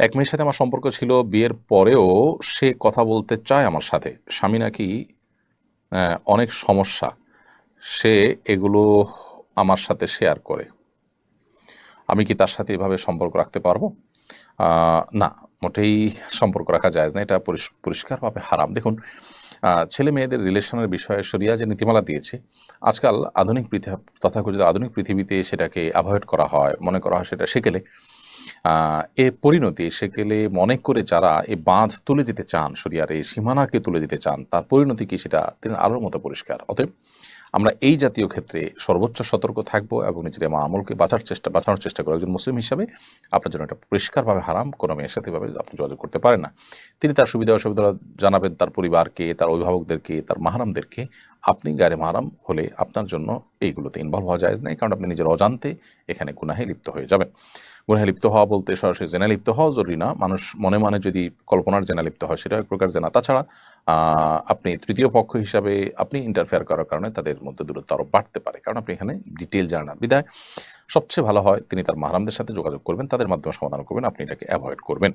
এক মেয়ের সাথে আমার সম্পর্ক ছিল, বিয়ের পরেও সে কথা বলতে চায় আমার সাথে। স্বামী নাকি অনেক সমস্যা, সে এগুলো আমার সাথে শেয়ার করে। আমি কি তার সাথে এভাবে সম্পর্ক রাখতে পারবো? না, মোটেই সম্পর্ক রাখা যায়জ না। এটা পরিষ্কারভাবে হারাম। দেখুন, ছেলে মেয়েদের রিলেশনের বিষয়ে শরিয়া যে নীতিমালা দিয়েছে, আজকাল তথাকথিত আধুনিক পৃথিবীতে সেটাকে অ্যাভয়েড করা হয়, মনে করা হয় সেটা সেকেলে। এ পরিণতি সেকেলে মনে করে যারা এ বাঁধ তুলে দিতে চান, শরিয়ার এই সীমানাকে তুলে দিতে চান, তার পরিণতি কি সেটা তিনি আলোর মতো পরিষ্কার। অতএব আমরা এই জাতীয় ক্ষেত্রে সর্বোচ্চ সতর্ক থাকবো এবং নিজের আমলকে বাঁচানোর চেষ্টা করবো। একজন মুসলিম হিসাবে আপনার জন্য এটা পরিষ্কারভাবে হারাম। কোনো মেয়ের সাথে এভাবে আপনি যোগাযোগ করতে পারেন না। তিনি তার সুবিধা অসুবিধা জানাবেন তার পরিবারকে, তার অভিভাবকদেরকে, তার মাহারামদেরকে। আপনি গায়রে মাহারাম হলে আপনার জন্য এইগুলোতে ইনভলভ হওয়া যায় না, কারণ আপনি নিজের অজান্তে এখানে গুনাহে লিপ্ত হয়ে যাবেন। গুনাহে লিপ্ত হওয়া বলতে সরাসরি জেনা লিপ্ত হওয়া জরুরি না। মানুষ মনে মনে যদি কল্পনার জেনা লিপ্ত হয়, সেটা এক প্রকার জেনা। তাছাড়া আপনি তৃতীয় পক্ষ হিসাবে আপনি ইন্টারফেয়ার করার কারণে তাদের মধ্যে দূরত্ব আরও বাড়তে পারে, কারণ আপনি এখানে ডিটেল জানেন না। বিধায় সবচেয়ে ভালো হয় তিনি তার মাহরামদের সাথে যোগাযোগ করবেন, তাদের মাধ্যমে সমাধান করবেন, আপনি এটাকে অ্যাভয়েড করবেন।